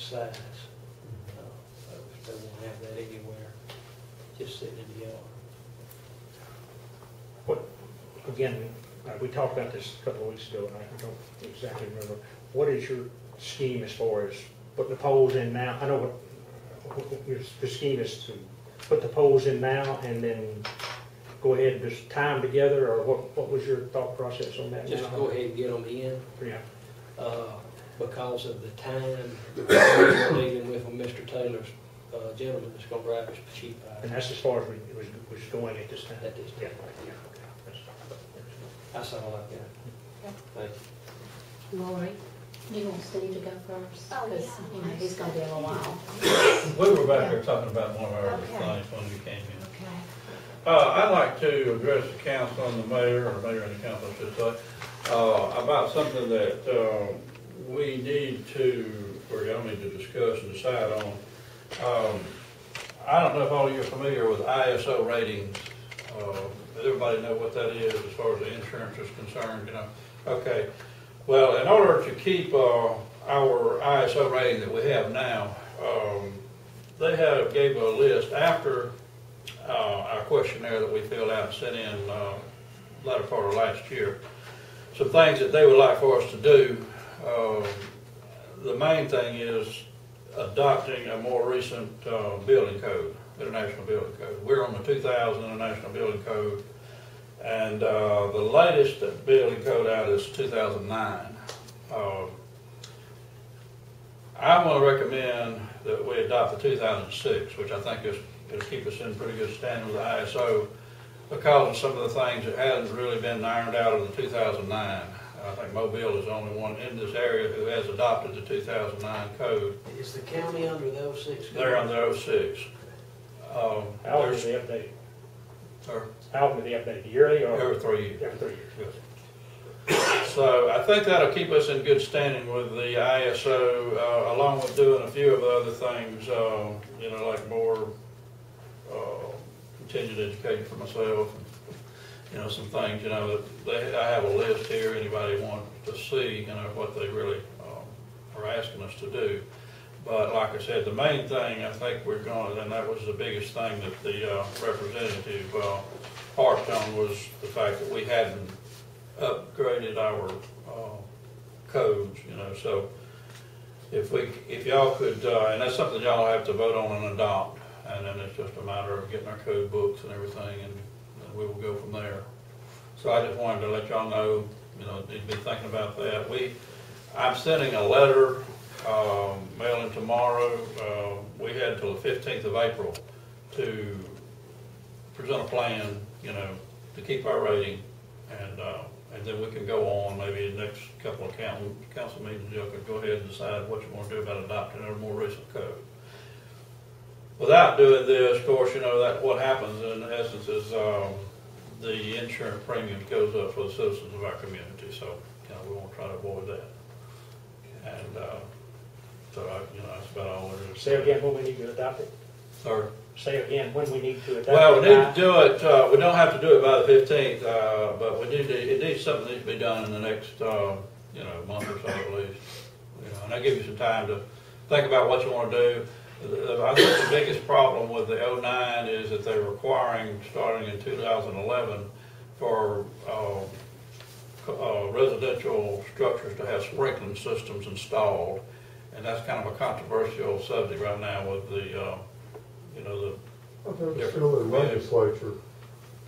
size. They won't have that anywhere, just sitting in the yard. What, again, we talked about this a couple of weeks ago, and I don't exactly remember. What is your scheme as far as putting the poles in now? I know what your scheme is to put the poles in now and then go ahead and just tie them together, or what was your thought process on that? Just now? go ahead and get them in. Yeah. Because of the time we're dealing with Mr. Taylor's gentleman that's going to drive us cheap out. And that's as far as we was going at this time? At this time. Yeah, okay. That's all I've got. Thank you. Lori, you want Steve to go first? Oh, Because, yeah. you know, he's gonna be a little while. We were back there talking about one of our other things when we came in. Okay. I'd like to address the council and the mayor, or mayor and the council, I should say, about something that we need to, or y'all need to discuss and decide on. I don't know if all of you are familiar with ISO ratings. Does everybody know what that is as far as the insurance is concerned? You know, okay. Well, in order to keep our ISO rating that we have now, they gave a list after our questionnaire that we filled out and sent in latter part of last year. Some things that they would like for us to do. The main thing is adopting a more recent building code, International Building Code. We're on the 2000 International Building Code, and the latest building code out is 2009. I want to recommend that we adopt the 2006, which I think it'll keep us in pretty good standing with the ISO because of some of the things that hasn't really been ironed out of the 2009. I think Mobile is the only one in this area who has adopted the 2009 code. Is the county under the 06? They're under 06. How often do they update? Or How often do they update? Yearly or? every 3 years. Every 3 years. Yes. So I think that'll keep us in good standing with the ISO, along with doing a few of the other things, you know, like more continued education for myself. You know, some things, you know, that I have a list here, anybody wants to see, you know, what they really are asking us to do. But like I said, the main thing I think we're going to, and that was the biggest thing that the representative harped on, was the fact that we hadn't upgraded our codes, you know. So if y'all could, and that's something y'all have to vote on and adopt, and then it's just a matter of getting our code books and everything, and we will go from there. So I just wanted to let y'all know, you know, need to be thinking about that. I'm sending a letter, mailing tomorrow. We had until the 15th of April to present a plan, you know, to keep our rating, and then we can go on maybe the next couple of council meetings. You could go ahead and decide what you want to do about adopting a more recent code. Without doing this, of course, you know, that what happens in essence is the insurance premium goes up for the citizens of our community. So, you know, we want to try to avoid that. And so, you know, that's about all there is. Say again when we need to adopt it. Sorry. Say again when we need to adopt it. Well, we need to do it. We don't have to do it by the 15th, but we need to. It needs something that needs to be done in the next, you know, month or so at least. You know, and I give you some time to think about what you want to do. I think the biggest problem with the 09 is that they're requiring, starting in 2011, for residential structures to have sprinkling systems installed, and that's kind of a controversial subject right now with the, you know, I thought it was still in legislature.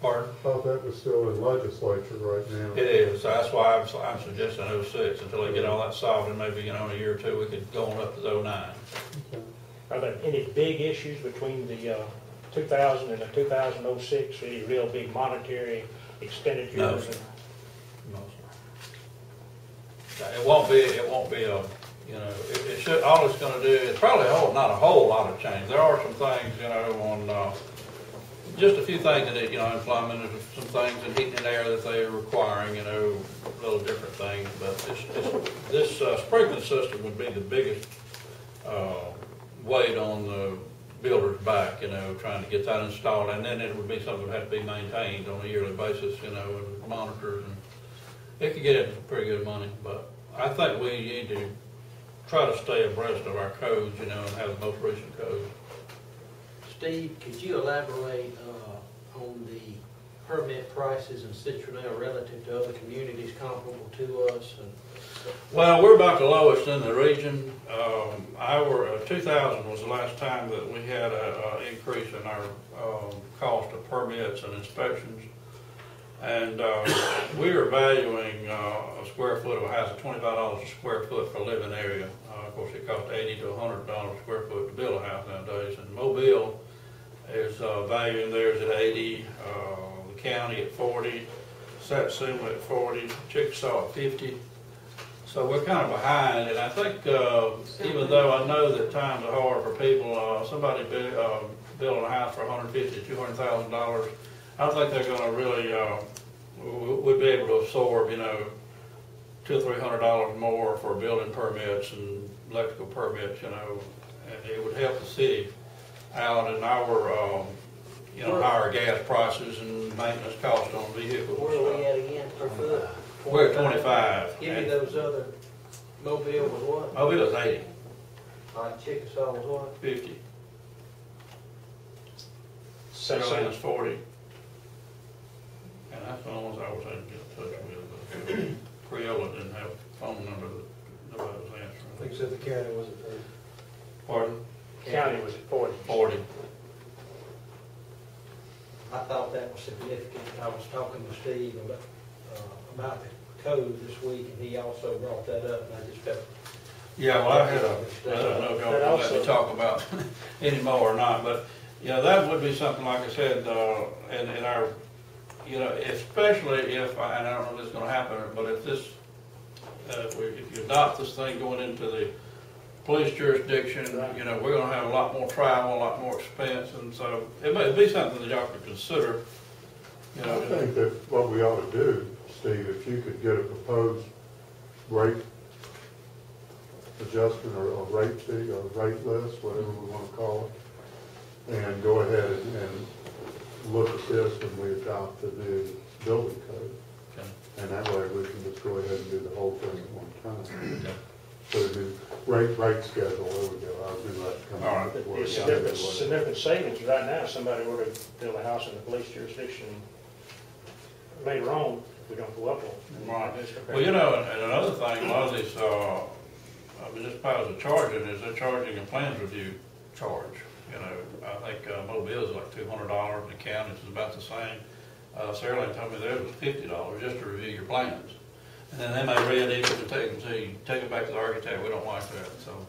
Pardon? I thought that was still in legislature right now. It is, so that's why I'm suggesting 06 until they get all that solved, and maybe, you know, in a year or two we could go on up to the 09. Okay. Are there any big issues between the 2000 and the 2006? Any real big monetary expenditures? No, sir. No, sir. It won't be a, you know, it should, all it's going to do is probably not a whole lot of change. There are some things, you know, on just a few things in it, you know, in plumbing, there's some things in heating and air that they're requiring, you know, little different things. But this sprinkler system would be the biggest weight on the builder's back, you know, trying to get that installed, and then it would be something that had to be maintained on a yearly basis, you know, and monitored, and it could get into pretty good money. But I think we need to try to stay abreast of our codes, and have the most recent codes. Steve, could you elaborate on the permit prices in Citronelle relative to other communities comparable to us? Well, we're about the lowest in the region. Our 2000 was the last time that we had an increase in our cost of permits and inspections. And we are valuing a square foot of a house at $25 a square foot for a living area. Of course, it costs $80 to $100 a square foot to build a house nowadays. And Mobile is valuing theirs at $80, the county at $40, Satsuma at $40, Chickasaw at $50. So we're kind of behind, and I think even though I know that times are hard for people, somebody building a house for $150,000 to $200,000, I don't think they're going to really would be able to absorb, $200 or $300 more for building permits and electrical permits, and it would help the city out in our higher gas prices and maintenance costs on vehicles. Where are we at again per foot? We're at 25. Give me those other, Mobile was what? Mobile is 80, All right, Chickasaw was what? 50. Satsuma. Carolina's 40. And that's the only ones I was able to get in touch with. Creola didn't have a phone number that nobody was answering. I think so the county was at 30. Pardon? County was at 40. 40. I thought that was significant. I was talking to Steve about the code this week, and he also brought that up, and I just felt. Yeah, well, I don't know if y'all can let me talk about anymore or not, but, that would be something, like I said, in our, especially if, and I don't know if this is gonna happen, but if this, if you adopt this thing going into the police jurisdiction, we're gonna have a lot more travel, a lot more expense, and so it may be something that y'all could consider, I think that what we ought to do, Steve, if you could get a proposed rate adjustment or rate fee or rate list, whatever we want to call it, and go ahead and look at this when we adopt the new building code. Okay. And that way we can just go ahead and do the whole thing at one time. So the new rate schedule, there we go, I'll do that. Come All right. It's significant savings right now. If somebody were to build a house in the police jurisdiction later on, if we don't go up on. Right. Well, and another thing, a lot of these municipalities are charging is they're charging a plans review charge. I think Mobile is like $200, and the county is about the same. Sarah Lane told me theirs was $50 just to review your plans. And then they may read it and take it back to the architect, we don't like that. So,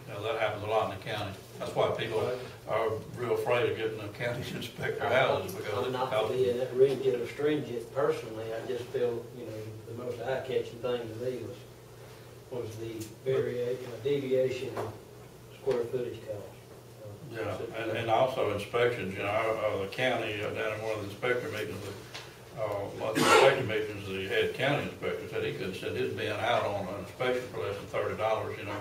that happens a lot in the county. That's why people are real afraid of getting the county to inspect their houses, because I'm not to be that rigid or stringent personally. I just feel, the most eye-catching thing to me was the deviation in square footage cost. Yeah, and also inspections, the county, down in one of the inspector meetings, one of the inspector meetings, the head county inspector said he couldn't send his men out on an inspection for less than $30,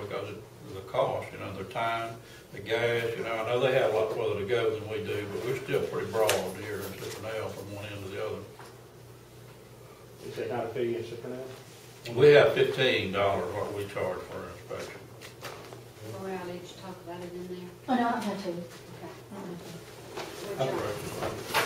because of the cost, their time, the gas, I know they have a lot further to go than we do, but we're still pretty broad here in Citronelle from one end to the other. Is that not a fee in Citronelle? We have $15 what we charge for an inspection. Well, did you talk about it in there? Oh, no, I don't have to. Okay. I don't have to. Good job.